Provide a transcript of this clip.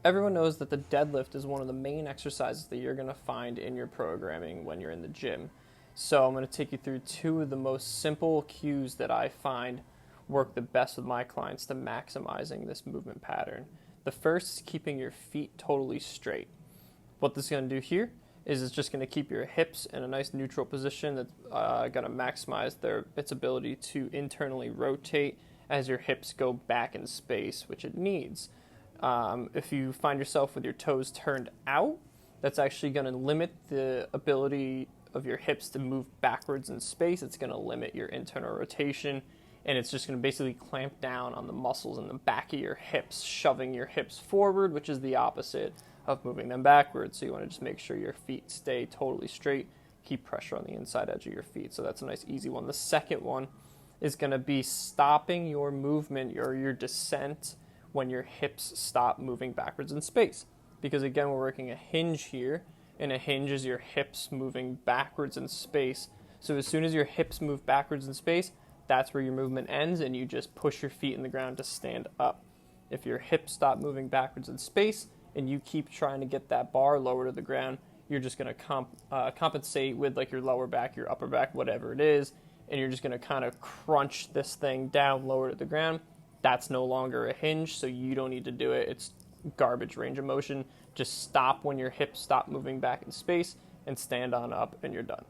everyone knows that the deadlift is one of the main exercises that you're going to find in your programming when you're in the gym. So I'm going to take you through two of the most simple cues that I find work the best with my clients to maximizing this movement pattern. The first is keeping your feet totally straight. What this is going to do here is it's just going to keep your hips in a nice neutral position that's going to maximize its ability to internally rotate as your hips go back in space, which it needs. If you find yourself with your toes turned out, that's actually going to limit the ability of your hips to move backwards in space. It's going to limit your internal rotation, and it's just going to basically clamp down on the muscles in the back of your hips, shoving your hips forward, which is the opposite of moving them backwards. So you want to just make sure your feet stay totally straight, keep pressure on the inside edge of your feet. So that's a nice easy one. The second one is going to be stopping your movement or your descent when your hips stop moving backwards in space. Because again, we're working a hinge here, and a hinge is your hips moving backwards in space. So as soon as your hips move backwards in space, that's where your movement ends, and you just push your feet in the ground to stand up. If your hips stop moving backwards in space, and you keep trying to get that bar lower to the ground, you're just going to compensate with like your lower back, your upper back, whatever it is, and you're just going to kind of crunch this thing down lower to the ground. That's no longer a hinge, so you don't need to do it. It's garbage range of motion. Just stop when your hips stop moving back in space and stand on up, and you're done.